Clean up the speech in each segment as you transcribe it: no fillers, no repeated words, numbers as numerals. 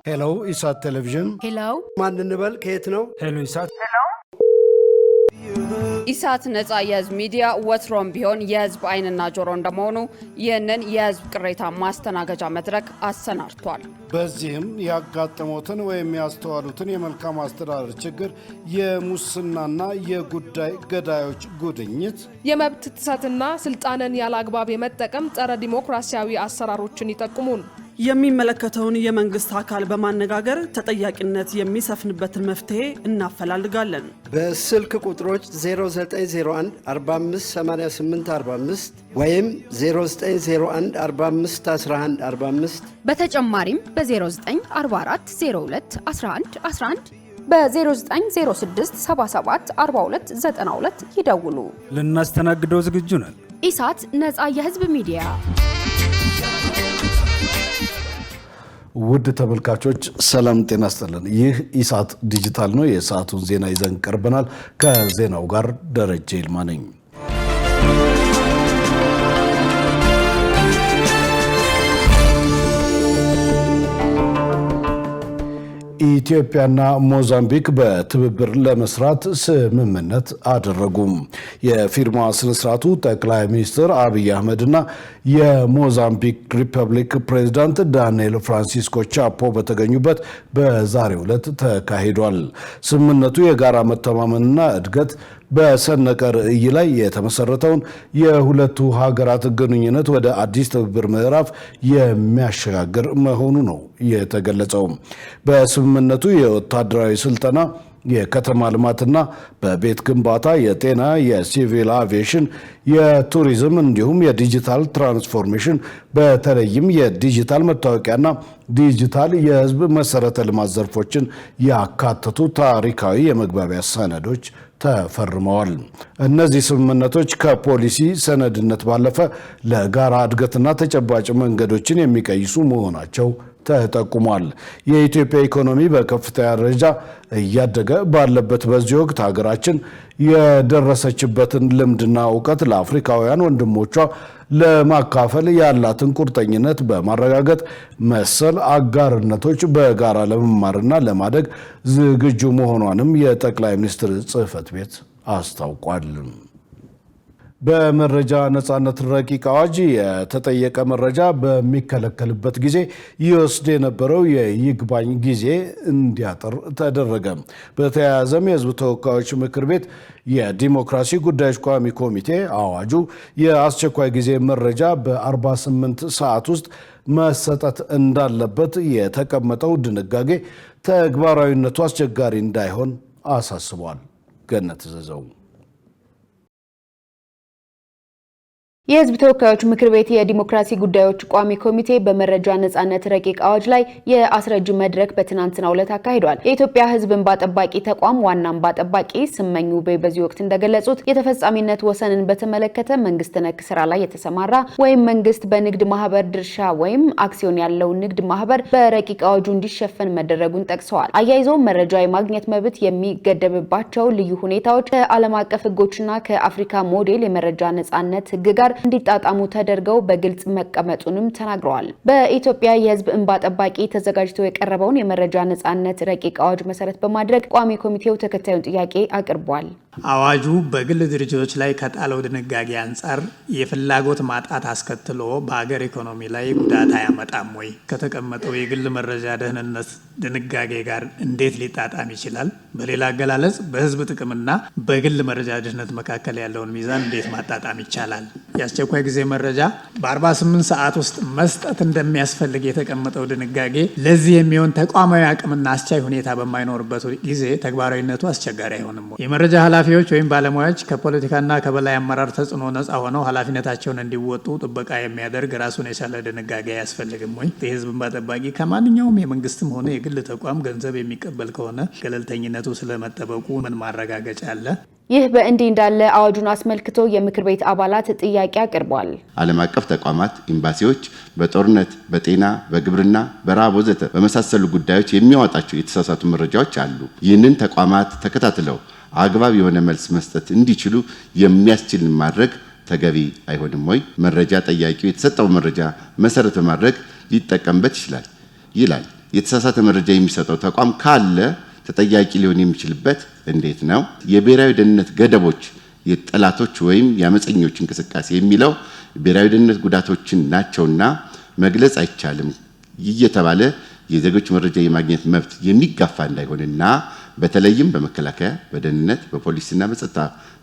ሄሎ ኢሳት ቴሌቪዥን ሄሎ ማን እንበል ከየት ነው? ሄሎ ኢሳት ኢሳት ነጻ የህዝብ ሚዲያ ወትሮም ቢሆን የህዝብ አይንና ጆሮ እንደመሆኑ ይህንን የህዝብ ቅሬታ ማስተናገጃ መድረክ አሰናድቷል። በዚህም ያጋጠሙትን ወይም ያስተዋሉትን የመልካም አስተዳደር ችግር፣ የሙስናና የጉዳይ ገዳዮች ጉድኝት፣ የመብት ጥሰትና ስልጣንን ያለአግባብ የመጠቀም ጸረ ዲሞክራሲያዊ አሰራሮችን ይጠቁሙን። የሚመለከተውን የመንግስት አካል በማነጋገር ተጠያቂነት የሚሰፍንበትን መፍትሄ እናፈላልጋለን። በስልክ ቁጥሮች 0901 458845 ወይም 0901 451145 በተጨማሪም በ0944 02 11 11 በ0906 77 42 92 ይደውሉ። ልናስተናግደው ዝግጁ ነን። ኢሳት ነጻ የህዝብ ሚዲያ። ውድ ተመልካቾች ሰላም ጤና ይስጥልን። ይህ ኢሳት ዲጂታል ነው። የሰዓቱን ዜና ይዘን ቀርበናል። ከዜናው ጋር ደረጀ ይልማ ነኝ። ኢትዮጵያና ሞዛምቢክ በትብብር ለመስራት ስምምነት አደረጉ። የፊርማ ስነስርዓቱ ጠቅላይ ሚኒስትር አብይ አህመድና የሞዛምቢክ ሪፐብሊክ ፕሬዝዳንት ዳንኤል ፍራንሲስኮ ቻፖ በተገኙበት በዛሬው ዕለት ተካሂዷል። ስምምነቱ የጋራ መተማመንና እድገት በሰነቀ ራዕይ ላይ የተመሰረተውን የሁለቱ ሀገራት ግንኙነት ወደ አዲስ ትብብር ምዕራፍ የሚያሸጋግር መሆኑ ነው የተገለጸው። በስምምነቱ የወታደራዊ ስልጠና፣ የከተማ ልማትና በቤት ግንባታ፣ የጤና፣ የሲቪል አቪዬሽን፣ የቱሪዝም እንዲሁም የዲጂታል ትራንስፎርሜሽን በተለይም የዲጂታል መታወቂያና ዲጂታል የህዝብ መሰረተ ልማት ዘርፎችን ያካተቱ ታሪካዊ የመግባቢያ ሰነዶች ተፈርመዋል። እነዚህ ስምምነቶች ከፖሊሲ ሰነድነት ባለፈ ለጋራ እድገትና ተጨባጭ መንገዶችን የሚቀይሱ መሆናቸው ተጠቁሟል። የኢትዮጵያ ኢኮኖሚ በከፍተኛ ደረጃ እያደገ ባለበት በዚህ ወቅት ሀገራችን የደረሰችበትን ልምድና እውቀት ለአፍሪካውያን ወንድሞቿ ለማካፈል ያላትን ቁርጠኝነት በማረጋገጥ መሰል አጋርነቶች በጋራ ለመማርና ለማደግ ዝግጁ መሆኗንም የጠቅላይ ሚኒስትር ጽሕፈት ቤት አስታውቋል። በመረጃ ነጻነት ረቂቅ አዋጅ የተጠየቀ መረጃ በሚከለከልበት ጊዜ ይወስድ የነበረው የይግባኝ ጊዜ እንዲያጥር ተደረገ። በተያያዘም የሕዝብ ተወካዮች ምክር ቤት የዲሞክራሲ ጉዳዮች ቋሚ ኮሚቴ አዋጁ የአስቸኳይ ጊዜ መረጃ በ48 ሰዓት ውስጥ መሰጠት እንዳለበት የተቀመጠው ድንጋጌ ተግባራዊነቱ አስቸጋሪ እንዳይሆን አሳስቧል። ገነት ዘዘው የህዝብ ተወካዮች ምክር ቤት የዲሞክራሲ ጉዳዮች ቋሚ ኮሚቴ በመረጃ ነጻነት ረቂቅ አዋጅ ላይ የአስረጅ መድረክ በትናንትናው ዕለት አካሂዷል። የኢትዮጵያ ህዝብ እንባ ጠባቂ ተቋም ዋና እንባ ጠባቂ ስመኙ በይ በዚህ ወቅት እንደገለጹት የተፈጻሚነት ወሰንን በተመለከተ መንግስት ነክ ስራ ላይ የተሰማራ ወይም መንግስት በንግድ ማህበር ድርሻ ወይም አክሲዮን ያለው ንግድ ማህበር በረቂቅ አዋጁ እንዲሸፈን መደረጉን ጠቅሰዋል። አያይዘው መረጃ የማግኘት መብት የሚገደብባቸው ልዩ ሁኔታዎች ከዓለም አቀፍ ህጎችና ከአፍሪካ ሞዴል የመረጃ ነጻነት ህግ ጋር እንዲጣጣሙ ተደርገው በግልጽ መቀመጡንም ተናግረዋል። በኢትዮጵያ የህዝብ እንባ ጠባቂ ተዘጋጅቶ የቀረበውን የመረጃ ነጻነት ረቂቅ አዋጅ መሰረት በማድረግ ቋሚ ኮሚቴው ተከታዩን ጥያቄ አቅርቧል። አዋጁ በግል ድርጅቶች ላይ ከጣለው ድንጋጌ አንጻር የፍላጎት ማጣት አስከትሎ በሀገር ኢኮኖሚ ላይ ጉዳት አያመጣም ወይ? ከተቀመጠው የግል መረጃ ደህንነት ድንጋጌ ጋር እንዴት ሊጣጣም ይችላል? በሌላ አገላለጽ በህዝብ ጥቅምና በግል መረጃ ደህንነት መካከል ያለውን ሚዛን እንዴት ማጣጣም ይቻላል? የአስቸኳይ ጊዜ መረጃ በ48 ሰዓት ውስጥ መስጠት እንደሚያስፈልግ የተቀመጠው ድንጋጌ ለዚህ የሚሆን ተቋማዊ አቅምና አስቻይ ሁኔታ በማይኖርበት ጊዜ ተግባራዊነቱ አስቸጋሪ አይሆንም ወይ? የመረጃ ኃላፊዎች ወይም ባለሙያዎች ከፖለቲካና ከበላይ አመራር ተጽዕኖ ነፃ ሆነው ኃላፊነታቸውን እንዲወጡ ጥበቃ የሚያደርግ ራሱን የቻለ ድንጋጌ አያስፈልግም ወይ? የህዝብ እንባ ጠባቂ ከማንኛውም የመንግስትም ሆነ የግል ተቋም ገንዘብ የሚቀበል ከሆነ ገለልተኝነቱ ስለመጠበቁ ምን ማረጋገጫ አለ? ይህ በእንዲህ እንዳለ አዋጁን አስመልክቶ የምክር ቤት አባላት ጥያቄ አቅርበዋል። ዓለም አቀፍ ተቋማት፣ ኤምባሲዎች በጦርነት፣ በጤና፣ በግብርና፣ በረሃብ ወዘተ በመሳሰሉ ጉዳዮች የሚያወጣቸው የተሳሳቱ መረጃዎች አሉ። ይህንን ተቋማት ተከታትለው አግባብ የሆነ መልስ መስጠት እንዲችሉ የሚያስችል ማድረግ ተገቢ አይሆንም ወይ? መረጃ ጠያቂው የተሰጠው መረጃ መሰረት በማድረግ ሊጠቀምበት ይችላል ይላል። የተሳሳተ መረጃ የሚሰጠው ተቋም ካለ ተጠያቂ ሊሆን የሚችልበት እንዴት ነው? የብሔራዊ ደህንነት ገደቦች የጠላቶች ወይም የአመፀኞች እንቅስቃሴ የሚለው ብሔራዊ ደህንነት ጉዳቶችን ናቸውና መግለጽ አይቻልም እየተባለ የዜጎች መረጃ የማግኘት መብት የሚጋፋ እንዳይሆንና በተለይም በመከላከያ፣ በደህንነት፣ በፖሊስና በጸጥታ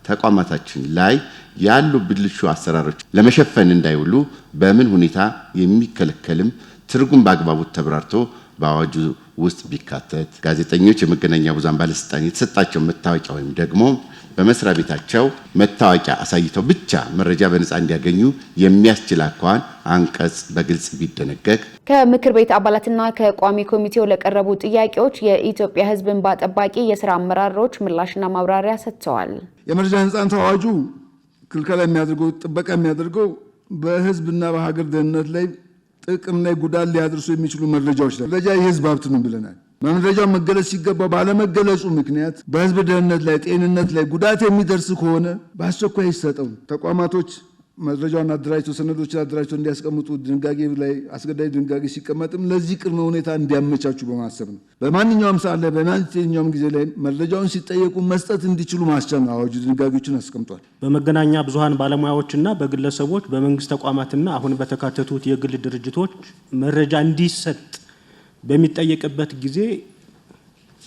ተቋማታችን ላይ ያሉ ብልሹ አሰራሮች ለመሸፈን እንዳይውሉ በምን ሁኔታ የሚከለከልም ትርጉም በአግባቡ ተብራርቶ በአዋጁ ውስጥ ቢካተት፣ ጋዜጠኞች የመገናኛ ብዙሃን ባለስልጣን የተሰጣቸው መታወቂያ ወይም ደግሞ በመስሪያ ቤታቸው መታወቂያ አሳይተው ብቻ መረጃ በነፃ እንዲያገኙ የሚያስችል አኳኋን አንቀጽ በግልጽ ቢደነገግ። ከምክር ቤት አባላትና ከቋሚ ኮሚቴው ለቀረቡ ጥያቄዎች የኢትዮጵያ ሕዝብ እንባ ጠባቂ የስራ አመራሮች ምላሽና ማብራሪያ ሰጥተዋል። የመረጃ ነፃነት አዋጁ ክልከላ የሚያደርገው ጥበቃ የሚያደርገው በህዝብና በሀገር ደህንነት ላይ ጥቅም ላይ ጉዳት ሊያደርሱ የሚችሉ መረጃዎች ላይ መረጃ የህዝብ ሀብት ነው ብለናል። መረጃው መገለጽ ሲገባ ባለመገለጹ ምክንያት በህዝብ ደህንነት ላይ ጤንነት ላይ ጉዳት የሚደርስ ከሆነ በአስቸኳይ ይሰጠው። ተቋማቶች መረጃውን አደራጅተው ሰነዶችን አደራጅተው እንዲያስቀምጡ ድንጋጌ ላይ አስገዳጅ ድንጋጌ ሲቀመጥም ለዚህ ቅድመ ሁኔታ እንዲያመቻቹ በማሰብ ነው። በማንኛውም ሰዓት ላይ በማንኛውም ጊዜ ላይ መረጃውን ሲጠየቁ መስጠት እንዲችሉ ማስቻል ነው አዋጁ ድንጋጌዎችን አስቀምጧል። በመገናኛ ብዙሃን ባለሙያዎችና በግለሰቦች በመንግስት ተቋማትና አሁን በተካተቱት የግል ድርጅቶች መረጃ እንዲሰጥ በሚጠየቅበት ጊዜ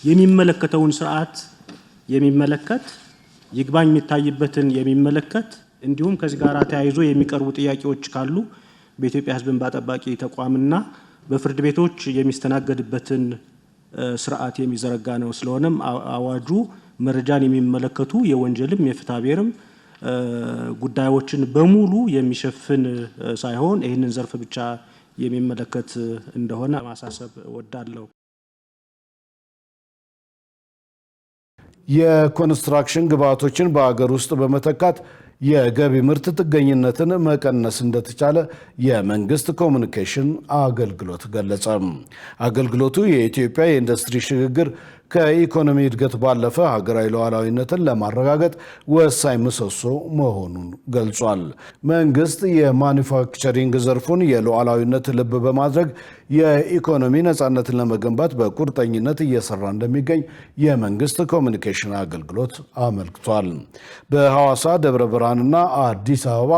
የሚመለከተውን ስርዓት የሚመለከት ይግባኝ የሚታይበትን የሚመለከት እንዲሁም ከዚህ ጋር ተያይዞ የሚቀርቡ ጥያቄዎች ካሉ በኢትዮጵያ ሕዝብ እንባ ጠባቂ ተቋምና በፍርድ ቤቶች የሚስተናገድበትን ስርዓት የሚዘረጋ ነው። ስለሆነም አዋጁ መረጃን የሚመለከቱ የወንጀልም የፍትሐ ብሔርም ጉዳዮችን በሙሉ የሚሸፍን ሳይሆን ይህንን ዘርፍ ብቻ የሚመለከት እንደሆነ ማሳሰብ እወዳለሁ። የኮንስትራክሽን ግብዓቶችን በአገር ውስጥ በመተካት የገቢ ምርት ጥገኝነትን መቀነስ እንደተቻለ የመንግስት ኮሚኒኬሽን አገልግሎት ገለጸ። አገልግሎቱ የኢትዮጵያ የኢንዱስትሪ ሽግግር ከኢኮኖሚ እድገት ባለፈ ሀገራዊ ሉዓላዊነትን ለማረጋገጥ ወሳኝ ምሰሶ መሆኑን ገልጿል። መንግስት የማኒፋክቸሪንግ ዘርፉን የሉዓላዊነት ልብ በማድረግ የኢኮኖሚ ነፃነትን ለመገንባት በቁርጠኝነት እየሰራ እንደሚገኝ የመንግስት ኮሚኒኬሽን አገልግሎት አመልክቷል። በሐዋሳ፣ ደብረ ብርሃንና አዲስ አበባ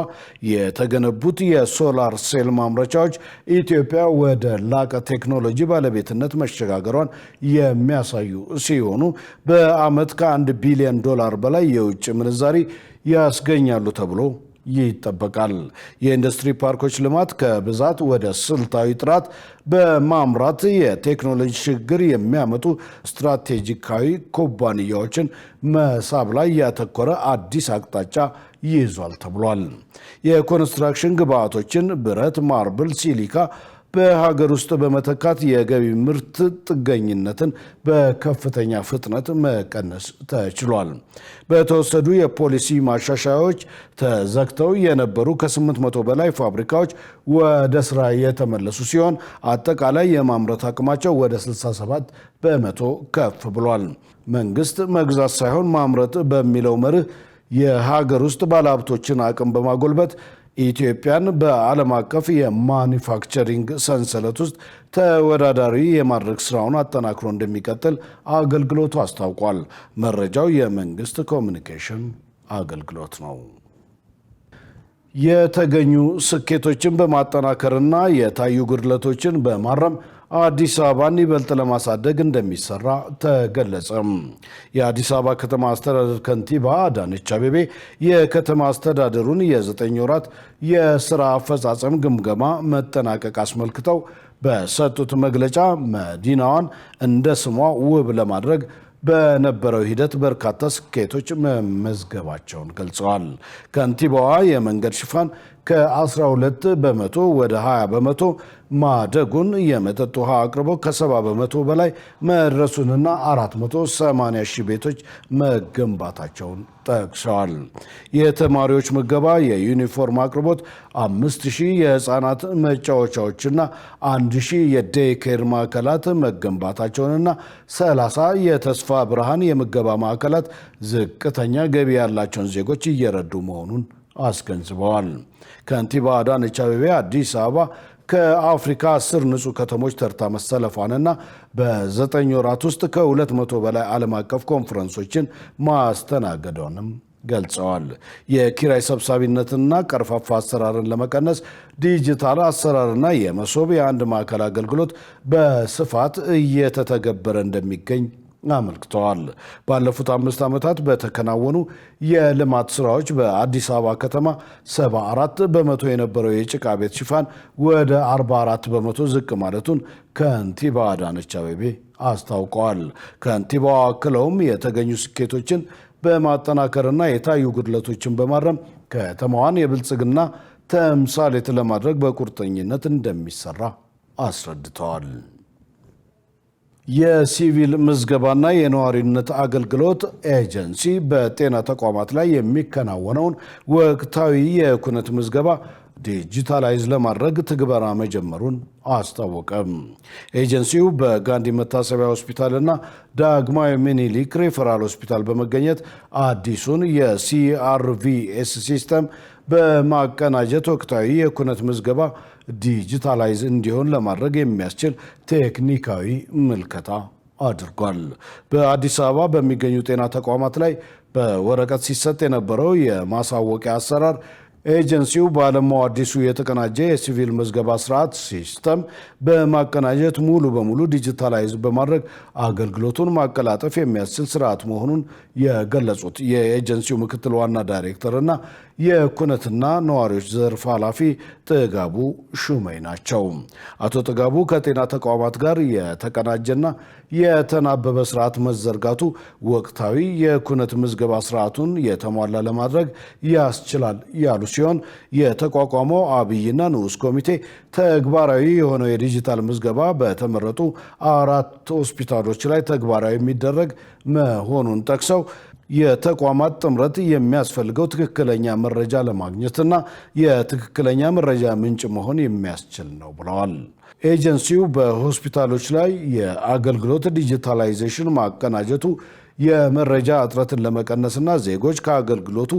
የተገነቡት የሶላር ሴል ማምረቻዎች ኢትዮጵያ ወደ ላቀ ቴክኖሎጂ ባለቤትነት መሸጋገሯን የሚያሳዩ ሲሆኑ በዓመት ከ1 ቢሊዮን ዶላር በላይ የውጭ ምንዛሪ ያስገኛሉ ተብሎ ይጠበቃል። የኢንዱስትሪ ፓርኮች ልማት ከብዛት ወደ ስልታዊ ጥራት በማምራት የቴክኖሎጂ ሽግግር የሚያመጡ ስትራቴጂካዊ ኩባንያዎችን መሳብ ላይ ያተኮረ አዲስ አቅጣጫ ይዟል ተብሏል። የኮንስትራክሽን ግብዓቶችን ብረት፣ ማርብል፣ ሲሊካ በሀገር ውስጥ በመተካት የገቢ ምርት ጥገኝነትን በከፍተኛ ፍጥነት መቀነስ ተችሏል። በተወሰዱ የፖሊሲ ማሻሻያዎች ተዘግተው የነበሩ ከ800 በላይ ፋብሪካዎች ወደ ስራ የተመለሱ ሲሆን አጠቃላይ የማምረት አቅማቸው ወደ 67 በመቶ ከፍ ብሏል። መንግስት መግዛት ሳይሆን ማምረት በሚለው መርህ የሀገር ውስጥ ባለሀብቶችን አቅም በማጎልበት ኢትዮጵያን በዓለም አቀፍ የማኒፋክቸሪንግ ሰንሰለት ውስጥ ተወዳዳሪ የማድረግ ስራውን አጠናክሮ እንደሚቀጥል አገልግሎቱ አስታውቋል። መረጃው የመንግስት ኮሚኒኬሽን አገልግሎት ነው። የተገኙ ስኬቶችን በማጠናከርና የታዩ ጉድለቶችን በማረም አዲስ አበባን ይበልጥ ለማሳደግ እንደሚሰራ ተገለጸ። የአዲስ አበባ ከተማ አስተዳደር ከንቲባ አዳነች አቤቤ የከተማ አስተዳደሩን የ9 ወራት የስራ አፈጻጸም ግምገማ መጠናቀቅ አስመልክተው በሰጡት መግለጫ መዲናዋን እንደ ስሟ ውብ ለማድረግ በነበረው ሂደት በርካታ ስኬቶች መመዝገባቸውን ገልጸዋል። ከንቲባዋ የመንገድ ሽፋን ከ12 በመቶ ወደ 20 በመቶ ማደጉን፣ የመጠጥ ውሃ አቅርቦት ከ70 በመቶ በላይ መድረሱንና 480 ሺህ ቤቶች መገንባታቸውን ጠቅሰዋል። የተማሪዎች ምገባ፣ የዩኒፎርም አቅርቦት፣ 5000 የህፃናት መጫወቻዎችና 1000 የዴይ ኬር ማዕከላት መገንባታቸውንና 30 የተስፋ ብርሃን የምገባ ማዕከላት ዝቅተኛ ገቢ ያላቸውን ዜጎች እየረዱ መሆኑን አስገንዝበዋል። ከንቲባ አዳነች አቤቤ አዲስ አበባ ከአፍሪካ 10 ንጹህ ከተሞች ተርታ መሰለፏንና በ9 ወራት ውስጥ ከ200 በላይ ዓለም አቀፍ ኮንፈረንሶችን ማስተናገዷንም ገልጸዋል። የኪራይ ሰብሳቢነትና ቀርፋፋ አሰራርን ለመቀነስ ዲጂታል አሰራርና የመሶብ የአንድ ማዕከል አገልግሎት በስፋት እየተተገበረ እንደሚገኝ አመልክተዋል። ባለፉት 5 ዓመታት በተከናወኑ የልማት ስራዎች በአዲስ አበባ ከተማ 74 በመቶ የነበረው የጭቃ ቤት ሽፋን ወደ 44 በመቶ ዝቅ ማለቱን ከንቲባ አዳነች አቤቤ አስታውቀዋል። ከንቲባው አክለውም የተገኙ ስኬቶችን በማጠናከርና የታዩ ጉድለቶችን በማረም ከተማዋን የብልጽግና ተምሳሌት ለማድረግ በቁርጠኝነት እንደሚሰራ አስረድተዋል። የሲቪል ምዝገባና የነዋሪነት አገልግሎት ኤጀንሲ በጤና ተቋማት ላይ የሚከናወነውን ወቅታዊ የኩነት ምዝገባ ዲጂታላይዝ ለማድረግ ትግበራ መጀመሩን አስታወቀም። ኤጀንሲው በጋንዲ መታሰቢያ ሆስፒታልና ዳግማዊ ምኒልክ ሪፈራል ሆስፒታል በመገኘት አዲሱን የሲአርቪኤስ ሲስተም በማቀናጀት ወቅታዊ የኩነት ምዝገባ ዲጂታላይዝ እንዲሆን ለማድረግ የሚያስችል ቴክኒካዊ ምልከታ አድርጓል። በአዲስ አበባ በሚገኙ ጤና ተቋማት ላይ በወረቀት ሲሰጥ የነበረው የማሳወቂያ አሰራር ኤጀንሲው ባለማው አዲሱ የተቀናጀ የሲቪል ምዝገባ ስርዓት ሲስተም በማቀናጀት ሙሉ በሙሉ ዲጂታላይዝ በማድረግ አገልግሎቱን ማቀላጠፍ የሚያስችል ስርዓት መሆኑን የገለጹት የኤጀንሲው ምክትል ዋና ዳይሬክተርና የኩነትና ነዋሪዎች ዘርፍ ኃላፊ ጥጋቡ ሹመይ ናቸው። አቶ ጥጋቡ ከጤና ተቋማት ጋር የተቀናጀና የተናበበ ስርዓት መዘርጋቱ ወቅታዊ የኩነት ምዝገባ ስርዓቱን የተሟላ ለማድረግ ያስችላል ያሉ ሲሆን የተቋቋመው አብይና ንዑስ ኮሚቴ ተግባራዊ የሆነው የዲጂታል ምዝገባ በተመረጡ 4 ሆስፒታሎች ላይ ተግባራዊ የሚደረግ መሆኑን ጠቅሰው የተቋማት ጥምረት የሚያስፈልገው ትክክለኛ መረጃ ለማግኘትና የትክክለኛ መረጃ ምንጭ መሆን የሚያስችል ነው ብለዋል። ኤጀንሲው በሆስፒታሎች ላይ የአገልግሎት ዲጂታላይዜሽን ማቀናጀቱ የመረጃ እጥረትን ለመቀነስና ዜጎች ከአገልግሎቱ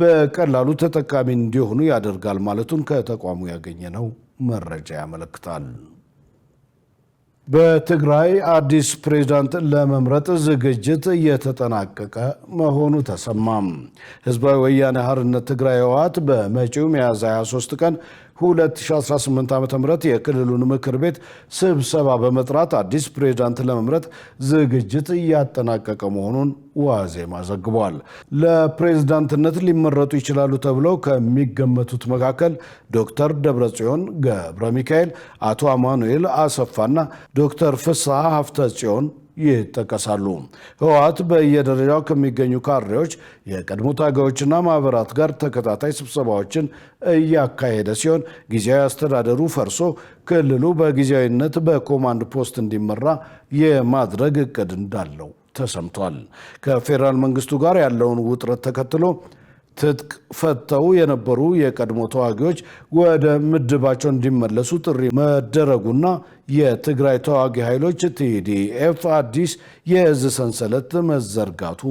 በቀላሉ ተጠቃሚ እንዲሆኑ ያደርጋል ማለቱን ከተቋሙ ያገኘነው መረጃ ያመለክታል። በትግራይ አዲስ ፕሬዝዳንት ለመምረጥ ዝግጅት እየተጠናቀቀ መሆኑ ተሰማም። ህዝባዊ ወያነ ሓርነት ትግራይ ህወሓት በመጪው ሚያዝያ 23 ቀን 2018 ዓ.ም የክልሉን ምክር ቤት ስብሰባ በመጥራት አዲስ ፕሬዝዳንት ለመምረጥ ዝግጅት እያጠናቀቀ መሆኑን ዋዜማ ዘግቧል። ለፕሬዝዳንትነት ሊመረጡ ይችላሉ ተብለው ከሚገመቱት መካከል ዶክተር ደብረጽዮን ገብረ ሚካኤል፣ አቶ አማኑኤል አሰፋና ዶክተር ፍስሐ ሀፍተጽዮን ይጠቀሳሉ። ህወሓት በየደረጃው ከሚገኙ ካድሬዎች፣ የቀድሞ ታጋዮችና ማህበራት ጋር ተከታታይ ስብሰባዎችን እያካሄደ ሲሆን ጊዜያዊ አስተዳደሩ ፈርሶ ክልሉ በጊዜያዊነት በኮማንድ ፖስት እንዲመራ የማድረግ እቅድ እንዳለው ተሰምቷል። ከፌዴራል መንግስቱ ጋር ያለውን ውጥረት ተከትሎ ትጥቅ ፈተው የነበሩ የቀድሞ ተዋጊዎች ወደ ምድባቸው እንዲመለሱ ጥሪ መደረጉና የትግራይ ተዋጊ ኃይሎች ቲዲኤፍ አዲስ የእዝ ሰንሰለት መዘርጋቱ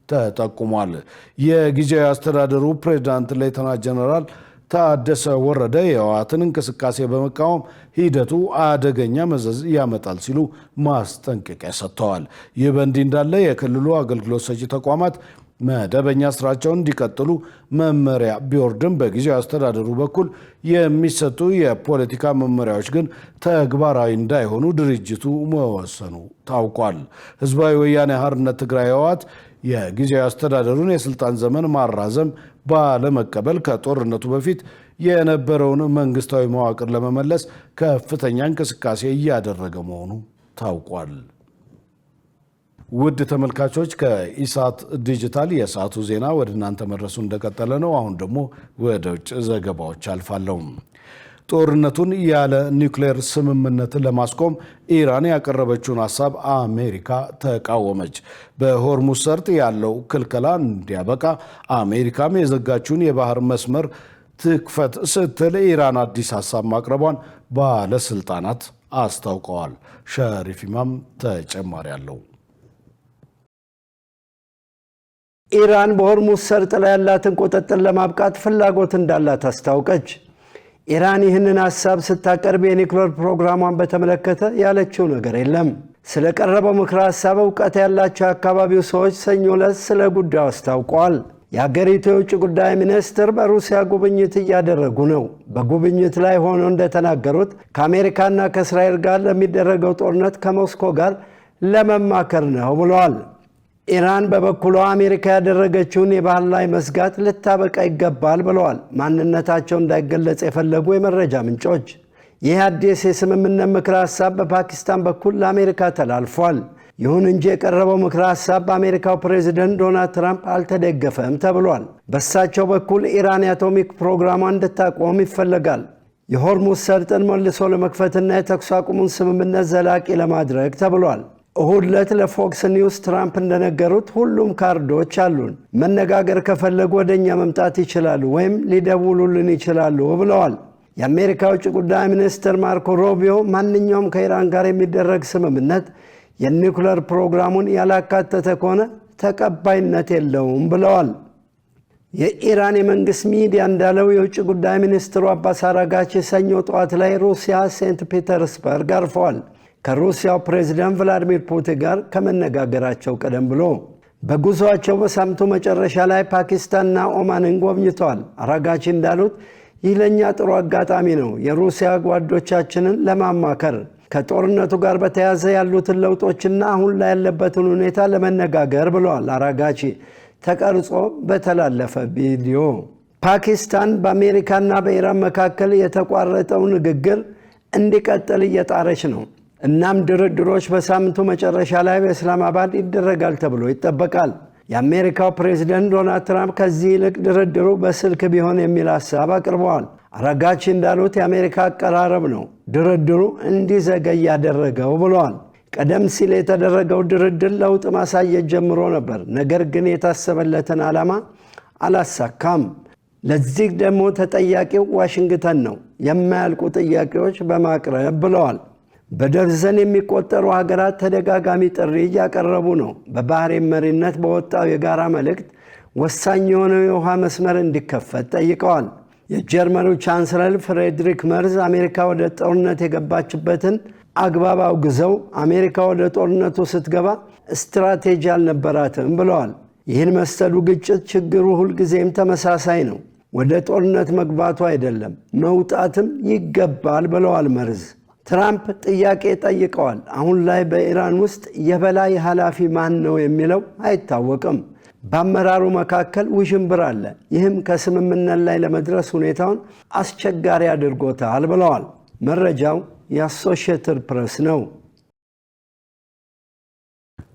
ተጠቁሟል። የጊዜያዊ አስተዳደሩ ፕሬዝዳንት ሌተና ጀነራል ታደሰ ወረደ የህወሓትን እንቅስቃሴ በመቃወም ሂደቱ አደገኛ መዘዝ ያመጣል ሲሉ ማስጠንቀቂያ ሰጥተዋል። ይህ በእንዲህ እንዳለ የክልሉ አገልግሎት ሰጪ ተቋማት መደበኛ ስራቸውን እንዲቀጥሉ መመሪያ ቢወርድም በጊዜያዊ አስተዳደሩ በኩል የሚሰጡ የፖለቲካ መመሪያዎች ግን ተግባራዊ እንዳይሆኑ ድርጅቱ መወሰኑ ታውቋል። ህዝባዊ ወያነ ሓርነት ትግራይ ህወሓት የጊዜያዊ አስተዳደሩን የስልጣን ዘመን ማራዘም ባለመቀበል ከጦርነቱ በፊት የነበረውን መንግስታዊ መዋቅር ለመመለስ ከፍተኛ እንቅስቃሴ እያደረገ መሆኑ ታውቋል። ውድ ተመልካቾች ከኢሳት ዲጂታል የሰዓቱ ዜና ወደ እናንተ መድረሱ እንደቀጠለ ነው። አሁን ደግሞ ወደ ውጭ ዘገባዎች አልፋለሁ። ጦርነቱን ያለ ኒውክሌር ስምምነት ለማስቆም ኢራን ያቀረበችውን ሀሳብ አሜሪካ ተቃወመች። በሆርሙዝ ሰርጥ ያለው ክልከላ እንዲያበቃ አሜሪካም የዘጋችውን የባህር መስመር ትክፈት ስትል ኢራን አዲስ ሀሳብ ማቅረቧን ባለስልጣናት አስታውቀዋል። ሸሪፍ ኢማም ተጨማሪ አለው። ኢራን በሆርሙዝ ሰርጥ ላይ ያላትን ቁጥጥር ለማብቃት ፍላጎት እንዳላት አስታወቀች። ኢራን ይህንን ሐሳብ ስታቀርብ የኒውክሌር ፕሮግራሟን በተመለከተ ያለችው ነገር የለም። ስለቀረበው ምክረ ሐሳብ እውቀት ያላቸው የአካባቢው ሰዎች ሰኞ ዕለት ስለ ጉዳዩ አስታውቀዋል። የአገሪቱ የውጭ ጉዳይ ሚኒስትር በሩሲያ ጉብኝት እያደረጉ ነው። በጉብኝት ላይ ሆነው እንደተናገሩት ከአሜሪካና ከእስራኤል ጋር ለሚደረገው ጦርነት ከሞስኮ ጋር ለመማከር ነው ብለዋል። ኢራን በበኩሏ አሜሪካ ያደረገችውን የባህር ላይ መዝጋት ልታበቃ ይገባል ብለዋል ማንነታቸው እንዳይገለጽ የፈለጉ የመረጃ ምንጮች። ይህ አዲስ የስምምነት ምክረ ሐሳብ በፓኪስታን በኩል ለአሜሪካ ተላልፏል። ይሁን እንጂ የቀረበው ምክረ ሐሳብ በአሜሪካው ፕሬዝደንት ዶናልድ ትራምፕ አልተደገፈም ተብሏል። በእሳቸው በኩል ኢራን የአቶሚክ ፕሮግራሟን እንድታቆም ይፈለጋል። የሆርሙዝ ሰርጥን መልሶ ለመክፈትና የተኩስ አቁሙን ስምምነት ዘላቂ ለማድረግ ተብሏል። እሁድ ዕለት ለፎክስ ኒውስ ትራምፕ እንደነገሩት ሁሉም ካርዶች አሉን፣ መነጋገር ከፈለጉ ወደኛ መምጣት ይችላሉ ወይም ሊደውሉልን ይችላሉ ብለዋል። የአሜሪካ ውጭ ጉዳይ ሚኒስትር ማርኮ ሩቢዮ ማንኛውም ከኢራን ጋር የሚደረግ ስምምነት የኒውክሌር ፕሮግራሙን ያላካተተ ከሆነ ተቀባይነት የለውም ብለዋል። የኢራን የመንግስት ሚዲያ እንዳለው የውጭ ጉዳይ ሚኒስትሩ አባስ አራጋቺ ሰኞ ጠዋት ላይ ሩሲያ ሴንት ፒተርስበርግ አርፈዋል። ከሩሲያው ፕሬዝዳንት ቭላዲሚር ፑቲን ጋር ከመነጋገራቸው ቀደም ብሎ በጉዟቸው በሳምንቱ መጨረሻ ላይ ፓኪስታንና ኦማንን ጎብኝተዋል። አራጋቺ እንዳሉት ይህ ለእኛ ጥሩ አጋጣሚ ነው የሩሲያ ጓዶቻችንን ለማማከር ከጦርነቱ ጋር በተያያዘ ያሉትን ለውጦችና አሁን ላይ ያለበትን ሁኔታ ለመነጋገር ብለዋል አራጋቺ ተቀርጾ በተላለፈ ቪዲዮ። ፓኪስታን በአሜሪካና በኢራን መካከል የተቋረጠው ንግግር እንዲቀጥል እየጣረች ነው። እናም ድርድሮች በሳምንቱ መጨረሻ ላይ በእስላማባድ ይደረጋል ተብሎ ይጠበቃል። የአሜሪካው ፕሬዝደንት ዶናልድ ትራምፕ ከዚህ ይልቅ ድርድሩ በስልክ ቢሆን የሚል ሐሳብ አቅርበዋል። አራጋቺ እንዳሉት የአሜሪካ አቀራረብ ነው ድርድሩ እንዲዘገይ ያደረገው ብለዋል። ቀደም ሲል የተደረገው ድርድር ለውጥ ማሳየት ጀምሮ ነበር፣ ነገር ግን የታሰበለትን ዓላማ አላሳካም። ለዚህ ደግሞ ተጠያቂው ዋሽንግተን ነው የማያልቁ ጥያቄዎች በማቅረብ ብለዋል። በደርዘን የሚቆጠሩ ሀገራት ተደጋጋሚ ጥሪ እያቀረቡ ነው። በባህሬን መሪነት በወጣው የጋራ መልእክት ወሳኝ የሆነው የውሃ መስመር እንዲከፈት ጠይቀዋል። የጀርመኑ ቻንስለር ፍሬድሪክ መርዝ አሜሪካ ወደ ጦርነት የገባችበትን አግባብ አውግዘው አሜሪካ ወደ ጦርነቱ ስትገባ ስትራቴጂ አልነበራትም ብለዋል። ይህን መሰሉ ግጭት ችግሩ ሁልጊዜም ተመሳሳይ ነው፣ ወደ ጦርነት መግባቱ አይደለም መውጣትም ይገባል ብለዋል መርዝ። ትራምፕ ጥያቄ ጠይቀዋል። አሁን ላይ በኢራን ውስጥ የበላይ ኃላፊ ማን ነው የሚለው አይታወቅም። በአመራሩ መካከል ውዥንብር አለ። ይህም ከስምምነት ላይ ለመድረስ ሁኔታውን አስቸጋሪ አድርጎታል ብለዋል። መረጃው የአሶሺየትድ ፕሬስ ነው።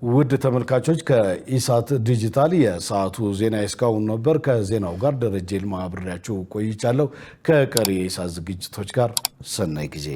ውድ ተመልካቾች ከኢሳት ዲጂታል የሰዓቱ ዜና እስካሁን ነበር። ከዜናው ጋር ደረጀ ይልማ አብሬያችሁ ቆይቻለሁ። ከቀሪ የኢሳት ዝግጅቶች ጋር ሰናይ ጊዜ